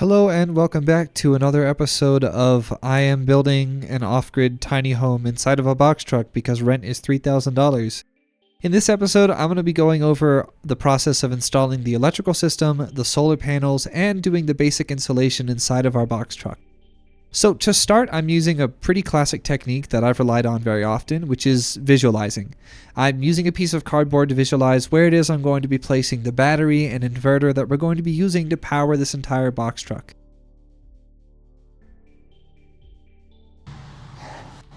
Hello and welcome back to another episode of I am building an off-grid tiny home inside of a box truck because rent is $3,000. In this episode, I'm going to be going over the process of installing the electrical system, the solar panels, and doing the basic installation inside of our box truck. So to start, I'm using a pretty classic technique that I've relied on very often, which is visualizing. I'm using a piece of cardboard to visualize where it is I'm going to be placing the battery and inverter that we're going to be using to power this entire box truck.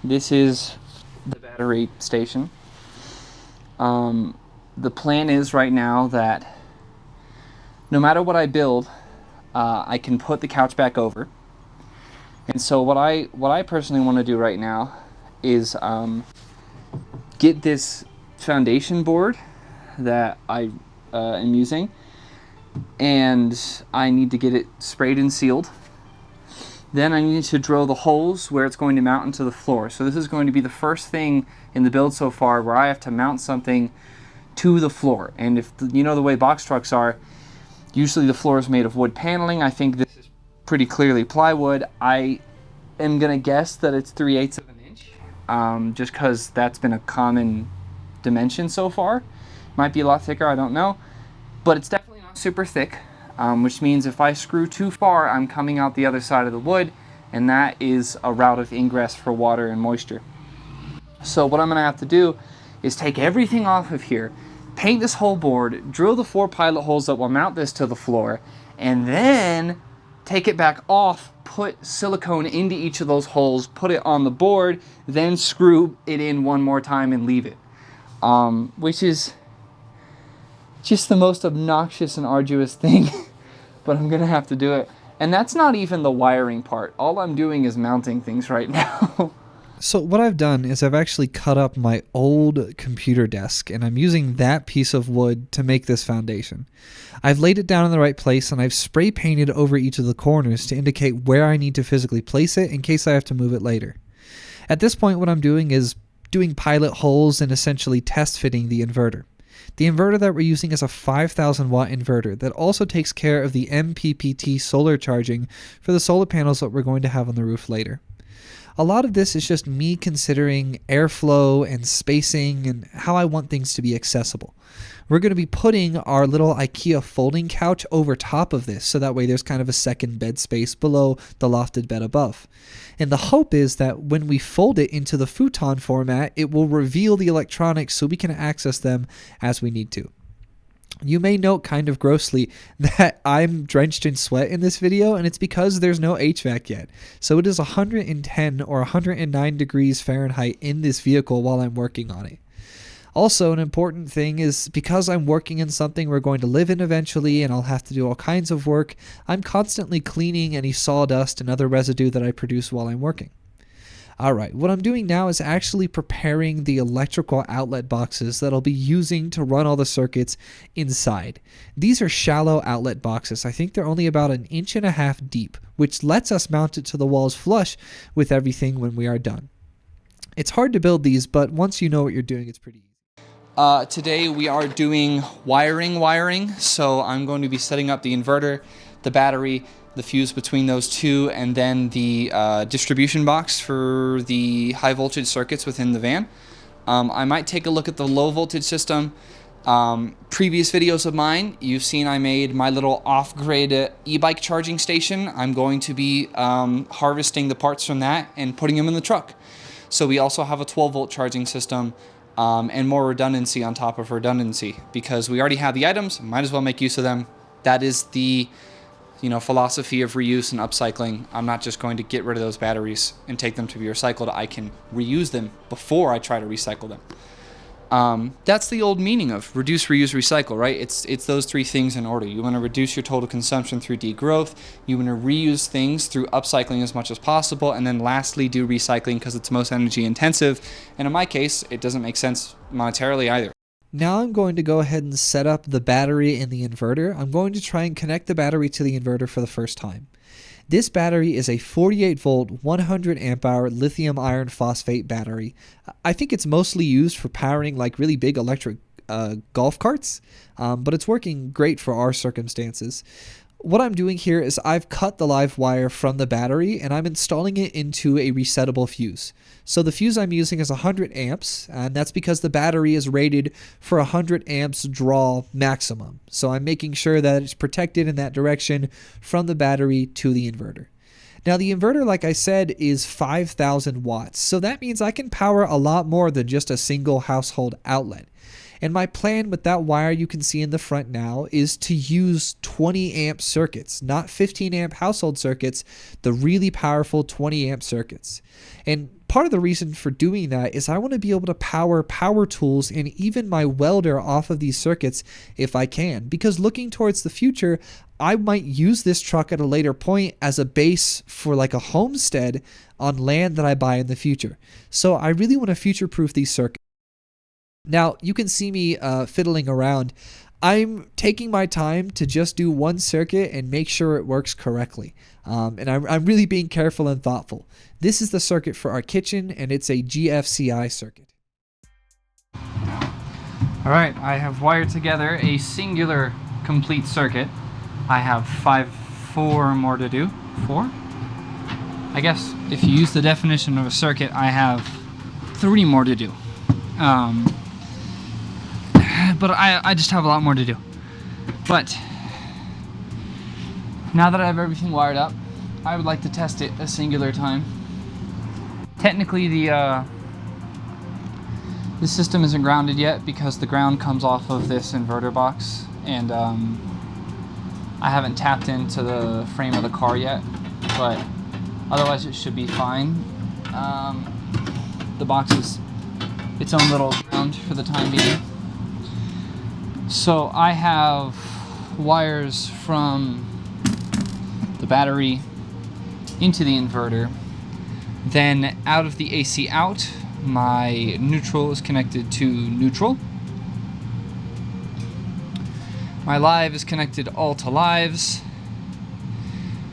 This is the battery station. The plan is right now that no matter what I build, I can put the couch back over. And so what I personally want to do right now is get this foundation board that I am using, and I need to get it sprayed and sealed. Then I need to drill the holes where it's going to mount into the floor. So this is going to be the first thing in the build so far where I have to mount something to the floor. And if you know the way box trucks are, usually the floor is made of wood paneling. I think this is pretty clearly plywood. I am gonna guess that it's 3/8 of an inch, just because that's been a common dimension so far. Might be a lot thicker, I don't know, but it's definitely not super thick, which means if I screw too far, I'm coming out the other side of the wood, and that is a route of ingress for water and moisture. So what I'm gonna have to do is take everything off of here, paint this whole board, drill the 4 pilot holes that will mount this to the floor, and then take it back off, put silicone into each of those holes, put it on the board, then screw it in one more time and leave it. Which is just the most obnoxious and arduous thing, but I'm gonna have to do it. And that's not even the wiring part. All I'm doing is mounting things right now. So what I've done is I've actually cut up my old computer desk, and I'm using that piece of wood to make this foundation. I've laid it down in the right place, and I've spray painted over each of the corners to indicate where I need to physically place it in case I have to move it later. At this point, what I'm doing is doing pilot holes and essentially test fitting the inverter. The inverter that we're using is a 5,000 watt inverter that also takes care of the MPPT solar charging for the solar panels that we're going to have on the roof later. A lot of this is just me considering airflow and spacing and how I want things to be accessible. We're going to be putting our little IKEA folding couch over top of this, so that way there's kind of a second bed space below the lofted bed above. And the hope is that when we fold it into the futon format, it will reveal the electronics so we can access them as we need to. You may note kind of grossly that I'm drenched in sweat in this video, and it's because there's no HVAC yet. So it is 110 or 109 degrees Fahrenheit in this vehicle while I'm working on it. Also, an important thing is because I'm working in something we're going to live in eventually and I'll have to do all kinds of work, I'm constantly cleaning any sawdust and other residue that I produce while I'm working. Alright, what I'm doing now is actually preparing the electrical outlet boxes that I'll be using to run all the circuits inside. These are shallow outlet boxes. I think they're only about 1.5 inches deep, which lets us mount it to the walls flush with everything when we are done. It's hard to build these, but once you know what you're doing, it's pretty easy. Today we are doing wiring, so I'm going to be setting up the inverter, the battery, the fuse between those two, and then the distribution box for the high voltage circuits within the van. I might take a look at the low voltage system. Previous videos of mine, you've seen I made my little off-grid e-bike charging station. I'm going to be harvesting the parts from that and putting them in the truck. So we also have a 12-volt charging system and more redundancy on top of redundancy, because we already have the items, might as well make use of them. That is the philosophy of reuse and upcycling. I'm not just going to get rid of those batteries and take them to be recycled. I can reuse them before I try to recycle them. That's the old meaning of reduce, reuse, recycle, right? It's those 3 things in order. You want to reduce your total consumption through degrowth. You want to reuse things through upcycling as much as possible. And then lastly, do recycling because it's most energy intensive. And in my case, it doesn't make sense monetarily either. Now I'm going to go ahead and set up the battery and the inverter. I'm going to try and connect the battery to the inverter for the first time. This battery is a 48 volt, 100 amp hour lithium iron phosphate battery. I think it's mostly used for powering like really big electric golf carts, but it's working great for our circumstances. What I'm doing here is I've cut the live wire from the battery and I'm installing it into a resettable fuse. So the fuse I'm using is 100 amps, and that's because the battery is rated for 100 amps draw maximum. So I'm making sure that it's protected in that direction from the battery to the inverter. Now the inverter, like I said, is 5,000 watts. So that means I can power a lot more than just a single household outlet. And my plan with that wire you can see in the front now is to use 20 amp circuits, not 15 amp household circuits, the really powerful 20 amp circuits. And part of the reason for doing that is I want to be able to power tools and even my welder off of these circuits if I can, because looking towards the future, I might use this truck at a later point as a base for like a homestead on land that I buy in the future. So I really want to future-proof these circuits. Now, you can see me fiddling around. I'm taking my time to just do one circuit and make sure it works correctly. And I'm really being careful and thoughtful. This is the circuit for our kitchen, and it's a GFCI circuit. All right, I have wired together a singular complete circuit. I have four more to do. 4? I guess if you use the definition of a circuit, I have 3 more to do. But I just have a lot more to do. But now that I have everything wired up, I would like to test it a singular time. Technically, the system isn't grounded yet because the ground comes off of this inverter box, and I haven't tapped into the frame of the car yet, but otherwise it should be fine. The box is its own little ground for the time being. So I have wires from the battery into the inverter. Then out of the AC out, my neutral is connected to neutral. My live is connected all to lives.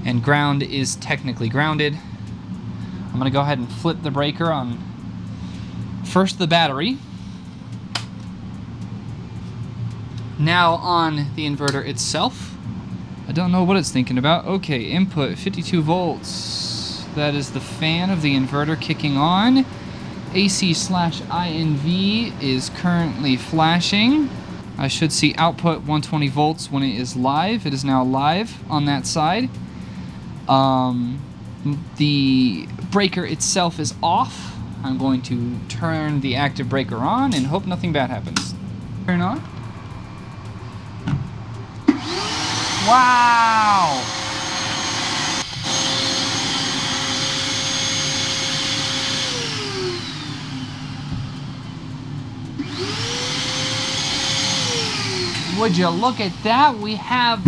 And ground is technically grounded. I'm going to go ahead and flip the breaker on first the battery. Now on the inverter itself. I don't know what it's thinking about. Okay, input 52 volts. That is the fan of the inverter kicking on. AC/INV is currently flashing. I should see output 120 volts when it is live. It is now live on that side. The breaker itself is off. I'm going to turn the active breaker on and hope nothing bad happens. Turn on. Wow! Would you look at that? We have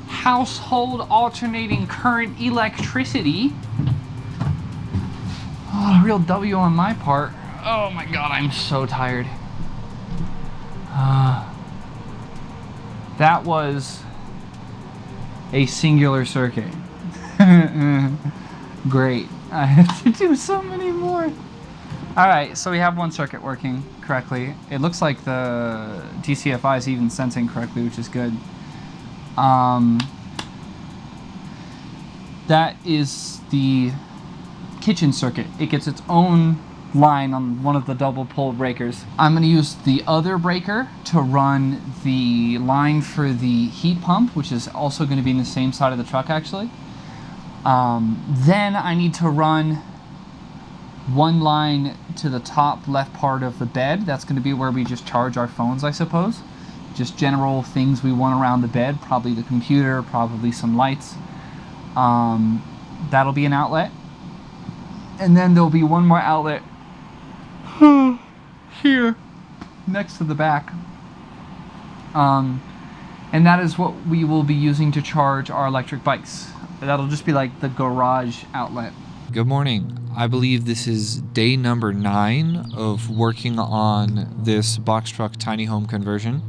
household alternating current electricity. Oh, a real W on my part. Oh my god, I'm so tired. That was a singular circuit. Great. I have to do so many more. Alright, so we have one circuit working correctly. It looks like the DCFI is even sensing correctly, which is good. That is the kitchen circuit. It gets its own line on one of the double pole breakers. I'm going to use the other breaker to run the line for the heat pump, which is also going to be in the same side of the truck actually. Then I need to run one line to the top left part of the bed. That's going to be where we just charge our phones, I suppose. Just general things we want around the bed, probably the computer, probably some lights. That'll be an outlet. And then there'll be one more outlet here next to the back. And that is what we will be using to charge our electric bikes. That'll just be like the garage outlet. Good morning. I believe this is day number 9 of working on this box truck tiny home conversion.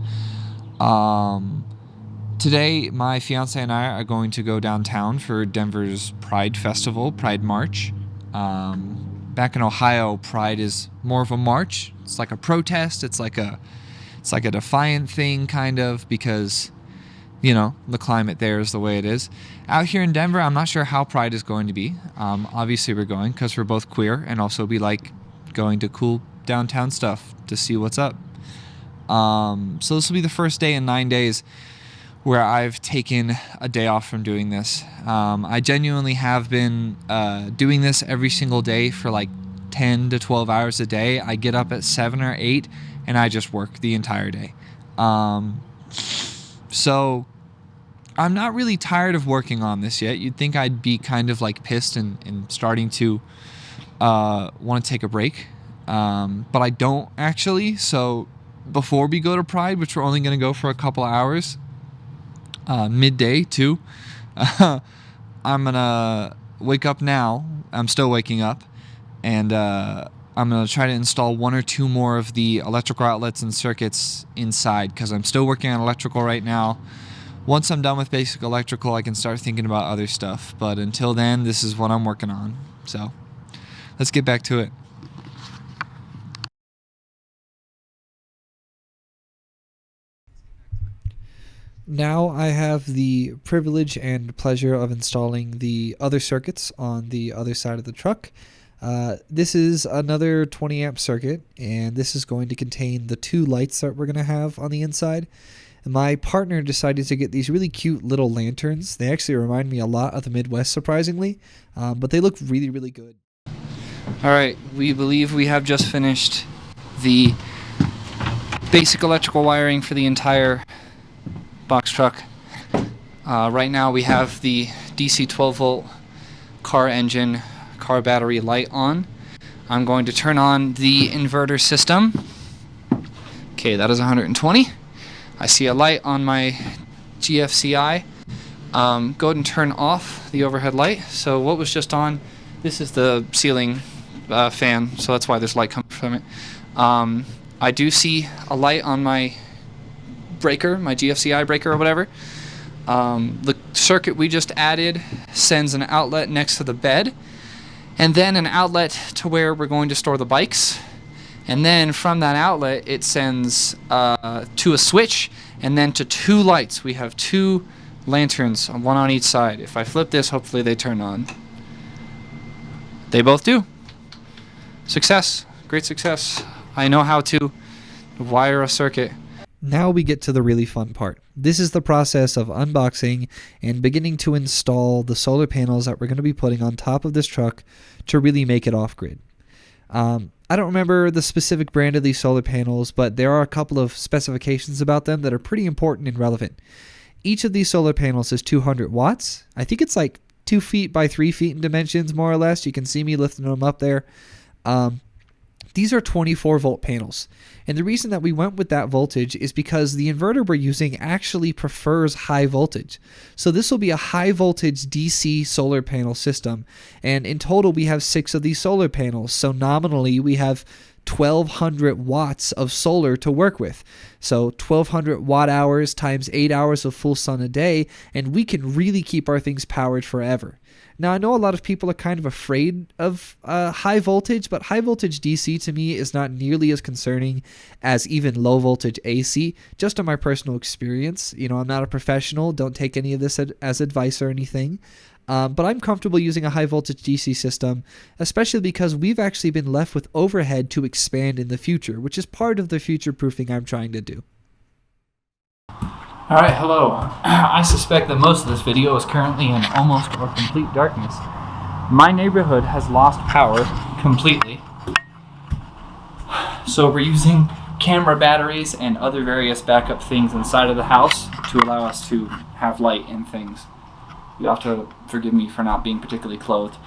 Today, my fiance and I are going to go downtown for Denver's Pride Festival, Pride March. Back in Ohio, Pride is more of a march. It's like a protest. It's like a defiant thing, kind of, because you know, the climate there is the way it is. Out here in Denver, I'm not sure how Pride is going to be. Obviously we're going because we're both queer, and also we like going to cool downtown stuff to see what's up. So this will be the first day in 9 days where I've taken a day off from doing this. I genuinely have been doing this every single day for like 10 to 12 hours a day. I get up at 7 or 8 and I just work the entire day. So I'm not really tired of working on this yet. You'd think I'd be kind of like pissed and starting to want to take a break. But I don't actually. So before we go to Pride, which we're only going to go for a couple hours, midday too, I'm going to wake up now. I'm still waking up. And I'm going to try to install 1 or 2 more of the electrical outlets and circuits inside, because I'm still working on electrical right now. Once I'm done with basic electrical, I can start thinking about other stuff. But until then, this is what I'm working on. So let's get back to it. Now I have the privilege and pleasure of installing the other circuits on the other side of the truck. This is another 20 amp circuit, and this is going to contain the 2 lights that we're going to have on the inside. And my partner decided to get these really cute little lanterns. They actually remind me a lot of the Midwest, surprisingly, but they look really, really good. Alright, we believe we have just finished the basic electrical wiring for the entire box truck. Right now we have the DC 12 volt car engine, car battery light on. I'm going to turn on the inverter system. Okay, that is 120. I see a light on my GFCI. Go ahead and turn off the overhead light. So what was just on, this is the ceiling fan, so that's why there's light coming from it. I do see a light on my breaker, my GFCI breaker or whatever. The circuit we just added sends an outlet next to the bed, and then an outlet to where we're going to store the bikes. And then from that outlet it sends to a switch, and then to 2 lights. We have 2 lanterns, 1 on each side. If I flip this, hopefully they turn on. They both do. Success. Great success. I know how to wire a circuit. Now we get to the really fun part. This is the process of unboxing and beginning to install the solar panels that we're going to be putting on top of this truck to really make it off-grid. I don't remember the specific brand of these solar panels, but there are a couple of specifications about them that are pretty important and relevant. Each of these solar panels is 200 watts. I think it's like 2 feet by 3 feet in dimensions, more or less. You can see me lifting them up there. These are 24 volt panels, and the reason that we went with that voltage is because the inverter we're using actually prefers high voltage. So this will be a high voltage DC solar panel system, and in total we have 6 of these solar panels, so nominally we have 1200 watts of solar to work with. So 1200 watt hours times 8 hours of full sun a day, and we can really keep our things powered forever. Now, I know a lot of people are kind of afraid of high voltage, but high voltage DC to me is not nearly as concerning as even low voltage AC, just in my personal experience. You know, I'm not a professional, don't take any of this as advice or anything. But I'm comfortable using a high voltage DC system, especially because we've actually been left with overhead to expand in the future, which is part of the future proofing I'm trying to do. Alright, hello. I suspect that most of this video is currently in almost or complete darkness. My neighborhood has lost power completely. So we're using camera batteries and other various backup things inside of the house to allow us to have light and things. You have to forgive me for not being particularly clothed.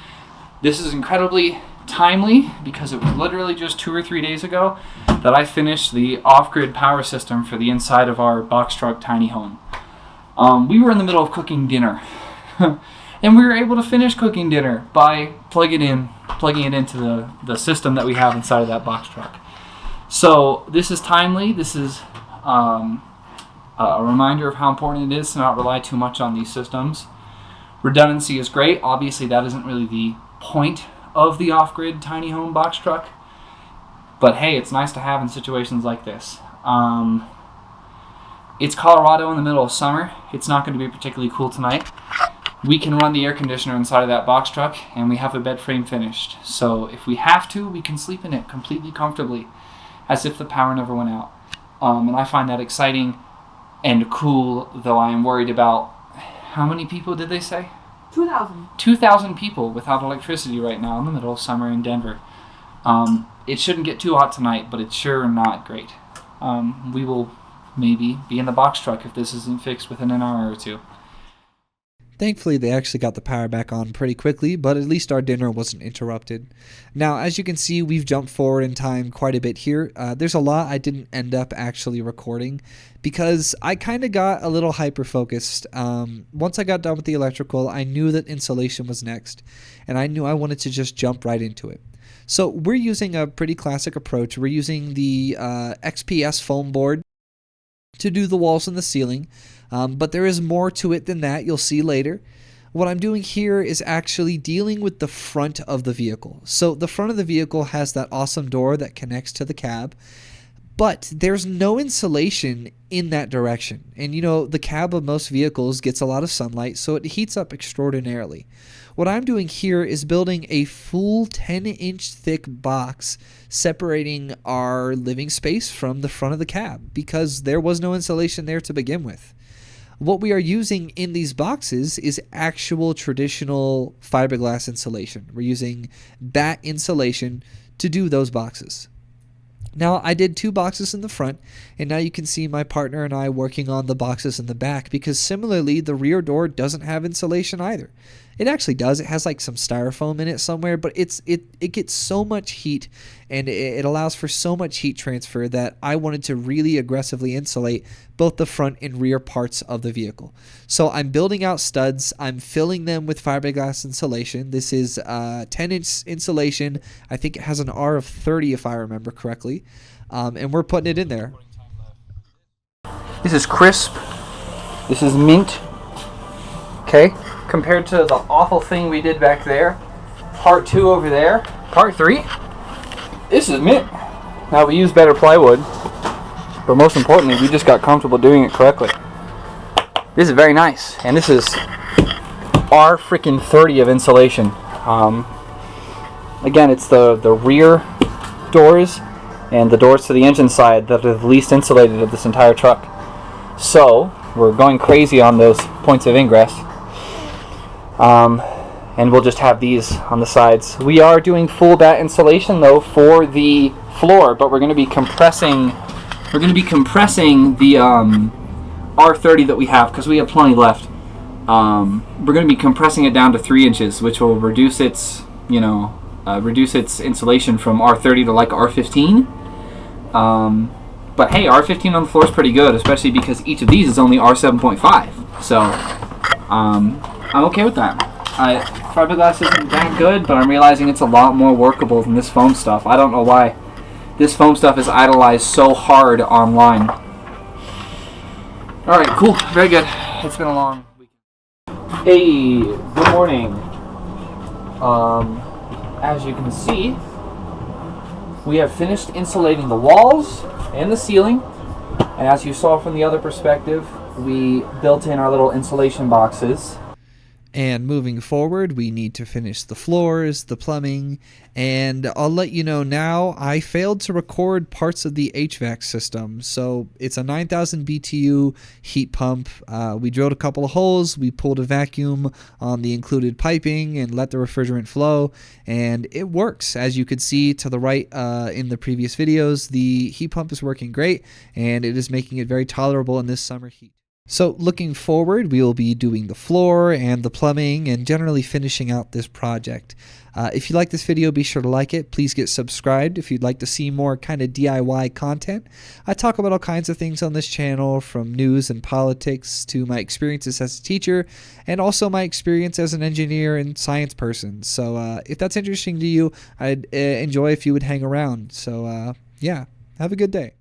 This is incredibly timely because it was literally just 2 or 3 days ago that I finished the off-grid power system for the inside of our box truck tiny home. We were in the middle of cooking dinner and we were able to finish cooking dinner by plugging it into the system that we have inside of that box truck. So this is timely. This is a reminder of how important it is to not rely too much on these systems. Redundancy is great. Obviously that isn't really the point of the off-grid tiny home box truck, but hey, it's nice to have in situations like this. It's Colorado in the middle of summer. It's not going to be particularly cool tonight. We can run the air conditioner inside of that box truck, and we have a bed frame finished. So if we have to, we can sleep in it completely comfortably, as if the power never went out. And I find that exciting and cool, though I am worried about, how many people did they say? 2,000. 2,000 people without electricity right now in the middle of summer in Denver. It shouldn't get too hot tonight, but it's sure not great. We will maybe be in the box truck if this isn't fixed within an hour or two. Thankfully, they actually got the power back on pretty quickly, but at least our dinner wasn't interrupted. Now, as you can see, we've jumped forward in time quite a bit here. There's a lot I didn't end up actually recording because I kind of got a little hyper-focused. Once I got done with the electrical, I knew that insulation was next, and I knew I wanted to just jump right into it. So we're using a pretty classic approach. We're using the XPS foam board to do the walls and the ceiling. But there is more to it than that. You'll see later. What I'm doing here is actually dealing with the front of the vehicle. So the front of the vehicle has that awesome door that connects to the cab, but there's no insulation in that direction. And you know, the cab of most vehicles gets a lot of sunlight, so it heats up extraordinarily. What I'm doing here is building a full 10-inch thick box separating our living space from the front of the cab because there was no insulation there to begin with. What we are using in these boxes is actual traditional fiberglass insulation. We're using that insulation to do those boxes. Now, I did 2 boxes in the front, and now you can see my partner and I working on the boxes in the back because similarly, the rear door doesn't have insulation either. It actually does. It has like some styrofoam in it somewhere, but it gets so much heat and it allows for so much heat transfer that I wanted to really aggressively insulate both the front and rear parts of the vehicle. So I'm building out studs. I'm filling them with fiberglass insulation. This is 10-inch insulation. I think it has an R of 30 if I remember correctly. And we're putting it in there. This is crisp. This is mint. Okay, compared to the awful thing we did back there. Part 2 over there. Part 3. This is mint. Now we use better plywood, but most importantly, we just got comfortable doing it correctly. This is very nice, and this is R freaking 30 of insulation. Again, it's the rear doors and the doors to the engine side that are the least insulated of this entire truck. So we're going crazy on those points of ingress. And we'll just have these on the sides. We are doing full batt insulation though for the floor, but we're going to be compressing. We're going to be compressing the R30 that we have because we have plenty left. We're going to be compressing it down to 3 inches, which will reduce its, reduce its insulation from R30 to like R15. But hey, R15 on the floor is pretty good, especially because each of these is only R7.5. So I'm okay with that. Fiberglass isn't that good, but I'm realizing it's a lot more workable than this foam stuff. I don't know why this foam stuff is idolized so hard online. Alright, cool. Very good. It's been a long weekend. Hey, good morning. As you can see, we have finished insulating the walls and the ceiling. And as you saw from the other perspective, we built in our little insulation boxes. And moving forward, we need to finish the floors, the plumbing, and I'll let you know now, I failed to record parts of the HVAC system. So it's a 9,000 BTU heat pump. We drilled a couple of holes, we pulled a vacuum on the included piping and let the refrigerant flow, and it works. As you could see to the right in the previous videos, the heat pump is working great, and it is making it very tolerable in this summer heat. So looking forward, we will be doing the floor and the plumbing and generally finishing out this project. If you like this video, be sure to like it. Please get subscribed if you'd like to see more kind of DIY content. I talk about all kinds of things on this channel, from news and politics to my experiences as a teacher and also my experience as an engineer and science person. So if that's interesting to you, I'd enjoy if you would hang around. So yeah, have a good day.